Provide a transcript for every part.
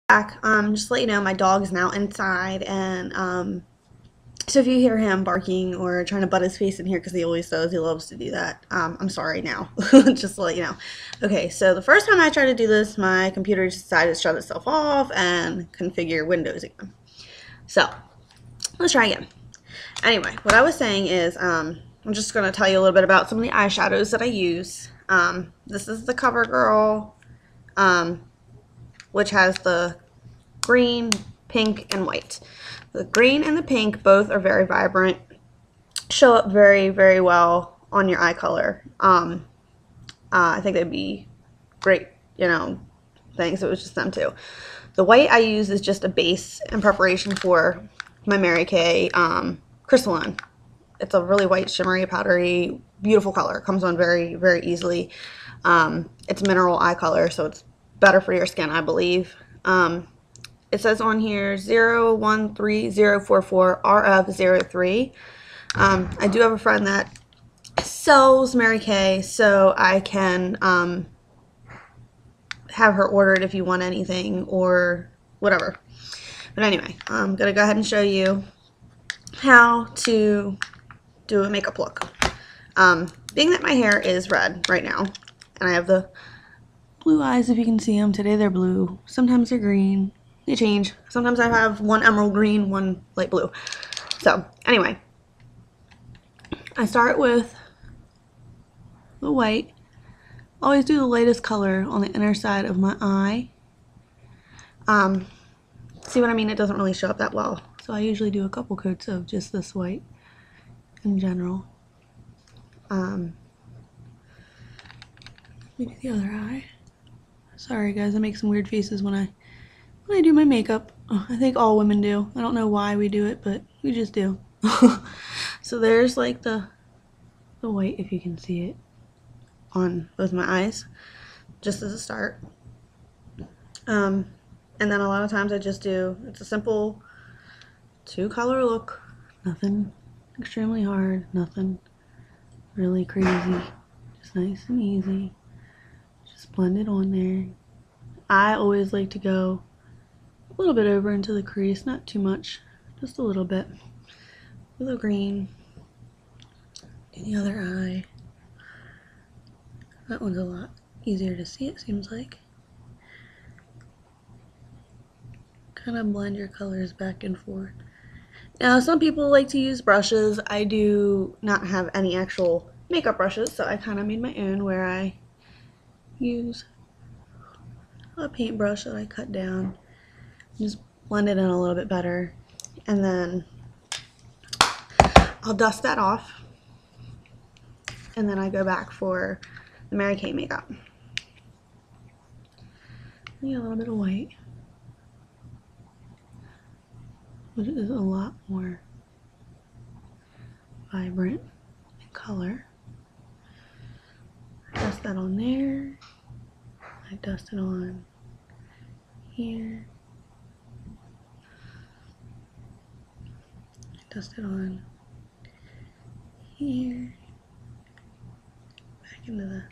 Back. Just to let you know, my dog is now inside, and so if you hear him barking or trying to butt his face in here, because he always does, he loves to do that, I'm sorry now. Just to let you know. Okay, so the first time I tried to do this, my computer decided to shut itself off and configure Windows again. So let's try again. Anyway, what I was saying is, I'm just going to tell you a little bit about some of the eyeshadows that I use. This is the CoverGirl, which has the green, pink, and white. The green and the pink both are very vibrant, show up very, very well on your eye color. I think they'd be great, you know, things. It was just them too. The white I use is just a base in preparation for my Mary Kay Crystalline. It's a really white, shimmery, powdery, beautiful color. It comes on very, very easily. It's mineral eye color, so it's better for your skin, I believe. It says on here 013044 RF03. I do have a friend that sells Mary Kay, so I can have her ordered if you want anything or whatever. But anyway, I'm going to go ahead and show you how to do a makeup look. Being that my hair is red right now, and I have the blue eyes, if you can see them. Today they're blue. Sometimes they're green. They change. Sometimes I have one emerald green, one light blue. So anyway, I start with the white. Always do the lightest color on the inner side of my eye. See what I mean? It doesn't really show up that well. So I usually do a couple coats of just this white in general. Maybe the other eye. Sorry guys, I make some weird faces when I do my makeup. I think all women do. I don't know why we do it, but we just do. So there's like the white, if you can see it, on both my eyes, just as a start. And then a lot of times I just do, it's a simple 2-color look. Nothing extremely hard, nothing really crazy. Just nice and easy. Just blend it on there. I always like to go a little bit over into the crease, not too much, just a little bit. A little green. And the other eye. That one's a lot easier to see, it seems like. Kind of blend your colors back and forth. Now, some people like to use brushes. I do not have any actual makeup brushes, so I kind of made my own where I use a paintbrush that I cut down. Just blend it in a little bit better, and then I'll dust that off, and then I go back for the Mary Kay makeup. Need a little bit of white, which is a lot more vibrant in color. Dust that on there. I dust it on here. Dust it on here, back into the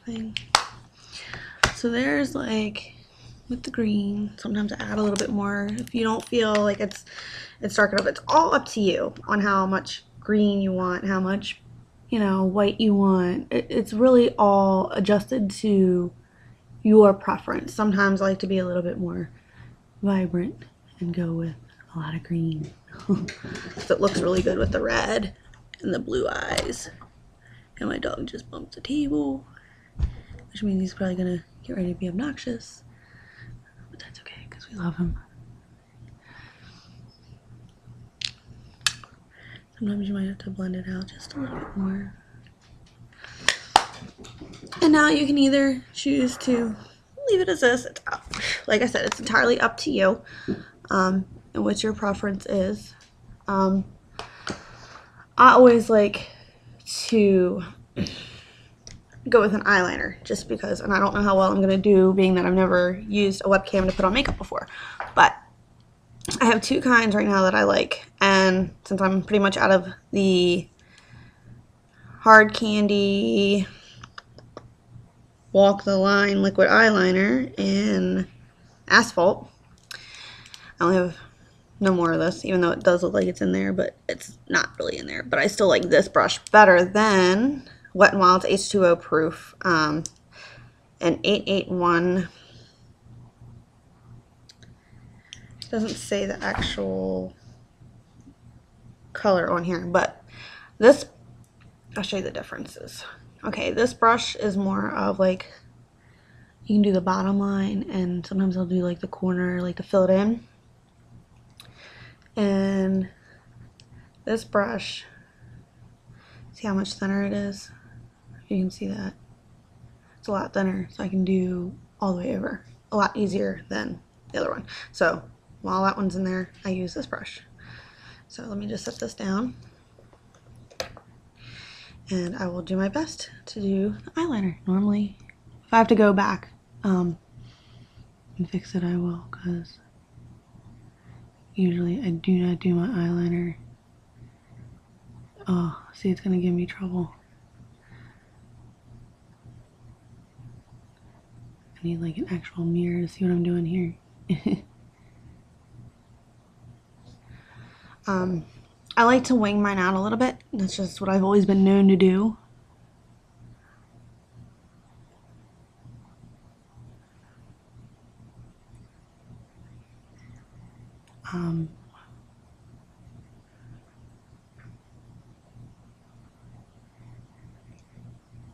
thing. So there's like with the green, sometimes I add a little bit more if you don't feel like it's dark enough. It's all up to you on how much green you want, how much, you know, white you want. It's really all adjusted to your preference. Sometimes I like to be a little bit more vibrant and go with a lot of green. So it looks really good with the red and the blue eyes. And my dog just bumped the table, which means he's probably gonna get ready to be obnoxious. But that's okay, because we love him. Sometimes you might have to blend it out just a little bit more. And now you can either choose to leave it as this. It's up. Like I said, it's entirely up to you, and what your preference is. I always like to go with an eyeliner just because, and I don't know how well I'm going to do being that I've never used a webcam to put on makeup before, but I have 2 kinds right now that I like, and since I'm pretty much out of the hard candy Walk the Line liquid eyeliner in Asphalt. I only have no more of this, even though it does look like it's in there, but it's not really in there. But I still like this brush better than Wet n Wild's H2O Proof, an 881. It doesn't say the actual color on here, but this, I'll show you the differences. Okay, this brush is more of like, you can do the bottom line, and sometimes I'll do like the corner, like to fill it in. And this brush, see how much thinner it is? You can see that. It's a lot thinner, so I can do all the way over. A lot easier than the other one. So while that one's in there, I use this brush. So let me just set this down. And I will do my best to do the eyeliner. Normally, if I have to go back and fix it, I will, because usually I do not do my eyeliner. Oh, see, it's gonna give me trouble. I need like an actual mirror to see what I'm doing here. I like to wing mine out a little bit. That's just what I've always been known to do.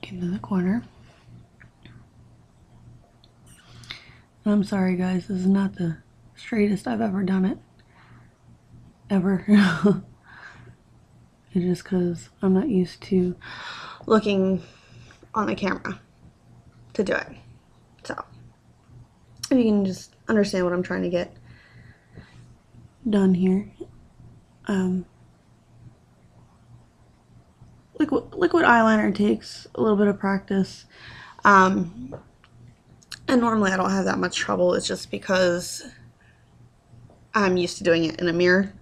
Get into the corner. And I'm sorry guys, this is not the straightest I've ever done it. Ever. It's just because I'm not used to looking on the camera to do it. So, if you can just understand what I'm trying to get done here. Liquid eyeliner takes a little bit of practice. And normally I don't have that much trouble. It's just because I'm used to doing it in a mirror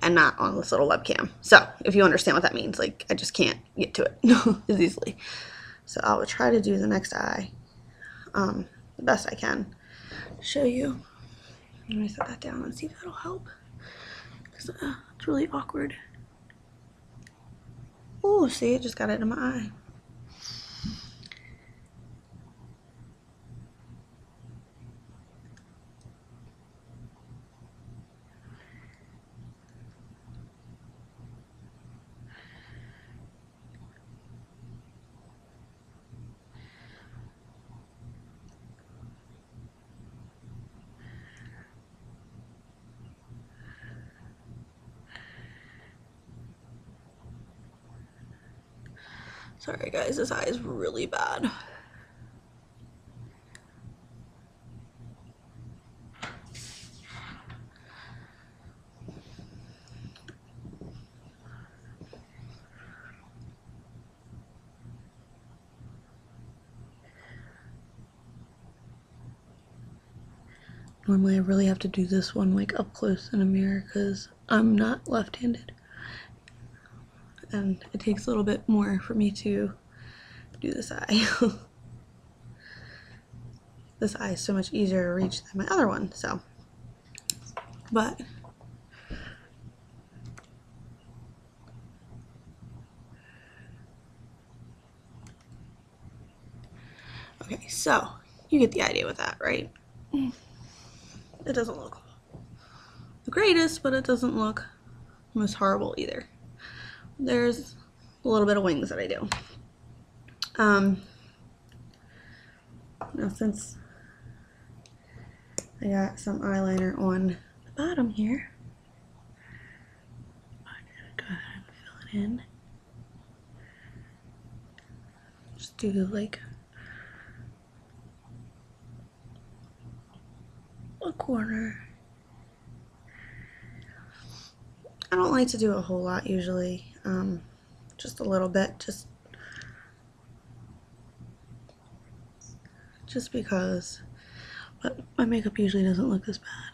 and not on this little webcam. So if you understand what that means, like I just can't get to it as easily. So I will try to do the next eye the best I can. Show you. Let me set that down and see if that'll help. Because it's really awkward. Oh, see, it just got it in my eye. Sorry guys, this eye is really bad. Normally I really have to do this one like up close in a mirror because I'm not left-handed. And it takes a little bit more for me to do this eye. This eye is so much easier to reach than my other one, so. But okay, so you get the idea with that, right? It doesn't look the greatest, but it doesn't look most horrible either. There's a little bit of wings that I do. Now since I got some eyeliner on the bottom here, I'm gonna go ahead and fill it in. Just do like a corner. I don't like to do a whole lot usually, just a little bit, just because, but my makeup usually doesn't look this bad.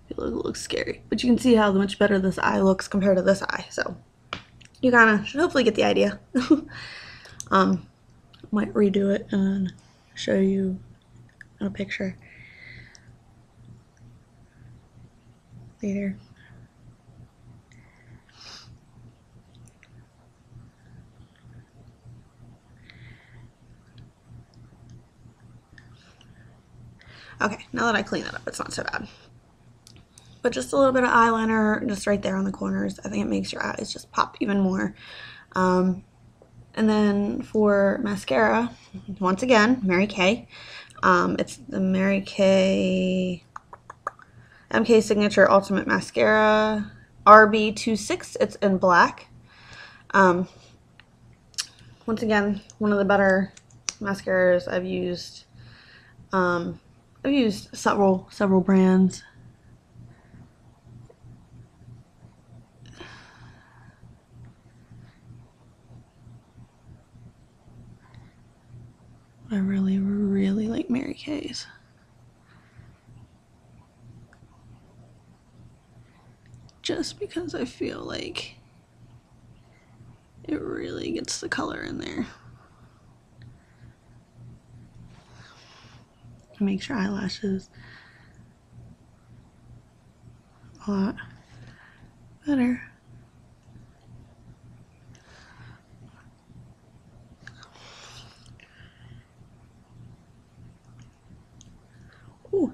It looks scary, but you can see how much better this eye looks compared to this eye, so you kind of should hopefully get the idea. might redo it and show you in a picture later. Okay, now that I clean it up, it's not so bad. But just a little bit of eyeliner just right there on the corners. I think it makes your eyes just pop even more. And then for mascara, once again, Mary Kay. It's the Mary Kay MK Signature Ultimate Mascara RB26. It's in black. Once again, one of the better mascaras I've used. I've used several brands. I really like Mary Kay's. Just because I feel like it really gets the color in there. It makes your eyelashes a lot better. Ooh.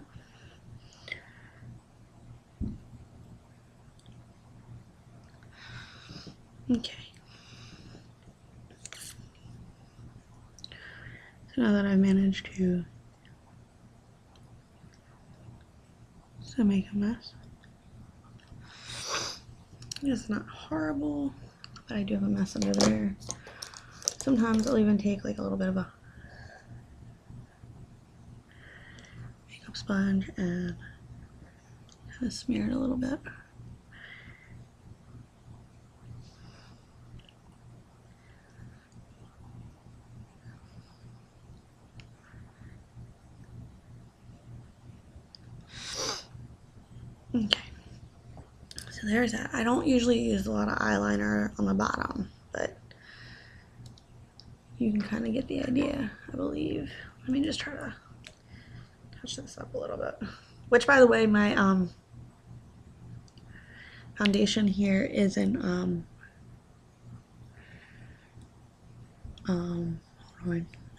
Okay. So now that I've managed to make a mess, it's not horrible, but I do have a mess under there. Sometimes I'll even take like a little bit of a makeup sponge and kind of smear it a little bit. Okay, so there's that. I don't usually use a lot of eyeliner on the bottom, but you can kind of get the idea, I believe. Let me just try to touch this up a little bit. Which, by the way, my foundation here is in I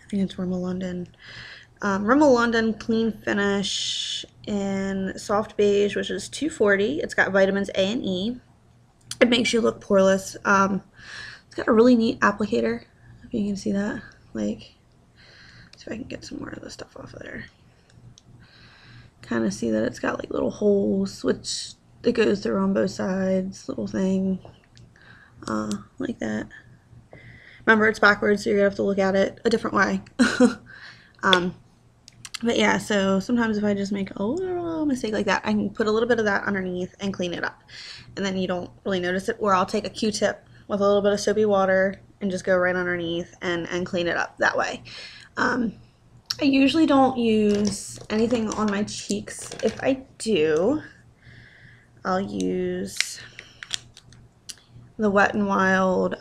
think it's Rimmel London. Rimmel London Clean Finish in Soft Beige, which is $2.40. It's got vitamins A and E. It makes you look poreless. It's got a really neat applicator, if you can see that. Like, see if I can get some more of the stuff off of there. Kind of see that it's got like little holes, which it goes through on both sides, little thing, like that. Remember, it's backwards, so you're gonna have to look at it a different way. But yeah, so sometimes if I just make a little mistake like that, I can put a little bit of that underneath and clean it up. And then you don't really notice it. Or I'll take a Q-tip with a little bit of soapy water and just go right underneath and clean it up that way. I usually don't use anything on my cheeks. If I do, I'll use the Wet n Wild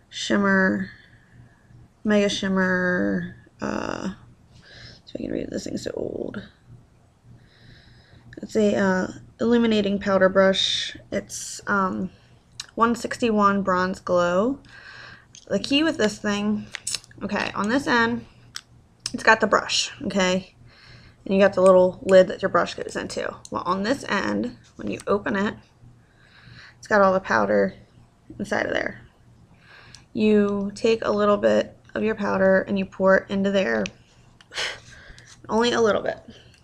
Shimmer, Mega Shimmer, so I can read, this thing's so old. It's a illuminating powder brush. It's 161 Bronze Glow. The key with this thing, okay, on this end, it's got the brush, okay? And you got the little lid that your brush goes into. Well, on this end, when you open it, it's got all the powder inside of there. You take a little bit of your powder and you pour it into there. Only a little bit,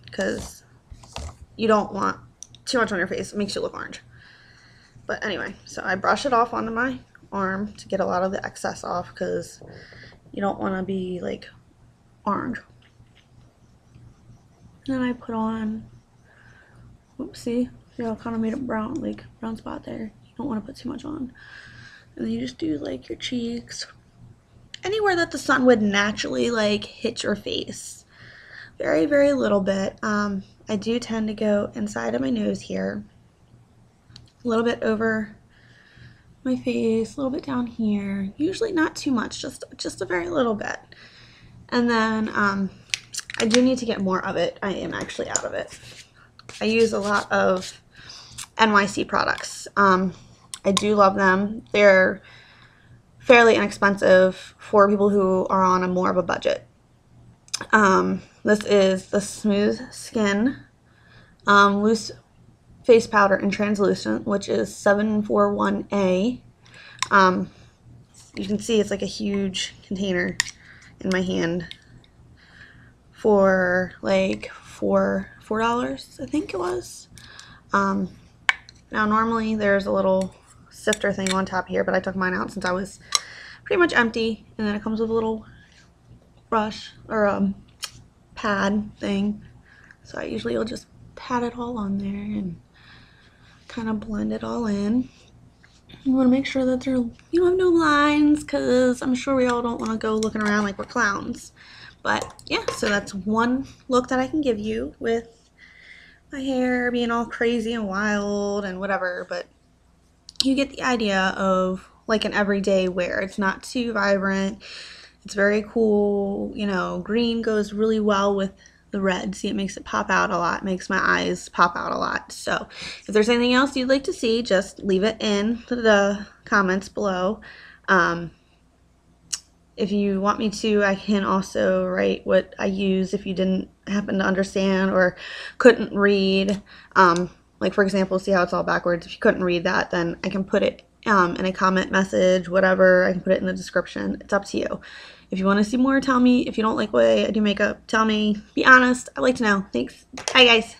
because you don't want too much on your face. It makes you look orange. But anyway, so I brush it off onto my arm to get a lot of the excess off, because you don't want to be like orange. Then I put on, oopsie, see how I kind of made a brown spot there. You don't want to put too much on. And then you just do like your cheeks, anywhere that the sun would naturally like hit your face. Very, very little bit. I do tend to go inside of my nose here, a little bit over my face, a little bit down here. Usually not too much, just a very little bit. And then I do need to get more of it. I am actually out of it. I use a lot of NYC products. I do love them. They're fairly inexpensive for people who are on a more of a budget. This is the Smooth Skin Loose Face Powder in Translucent, which is 741A. You can see it's like a huge container in my hand for like $4, I think it was. Now normally there's a little sifter thing on top here, but I took mine out since I was pretty much empty, and then it comes with a little brush or pad thing, so I usually will just pat it all on there and kind of blend it all in. You want to make sure that you don't have no lines, because I'm sure we all don't want to go looking around like we're clowns. But yeah, so that's one look that I can give you with my hair being all crazy and wild and whatever, but you get the idea of like an everyday wear. It's not too vibrant. It's very cool. You know, green goes really well with the red. See, it makes it pop out a lot. It makes my eyes pop out a lot. So if there's anything else you'd like to see, just leave it in the comments below. If you want me to, I can also write what I use if you didn't happen to understand or couldn't read. Like for example, see how it's all backwards? If you couldn't read that, then I can put it in a comment message, whatever. I can put it in the description. It's up to you. If you want to see more, tell me. If you don't like the way I do makeup, tell me. Be honest. I'd like to know. Thanks. Bye, guys.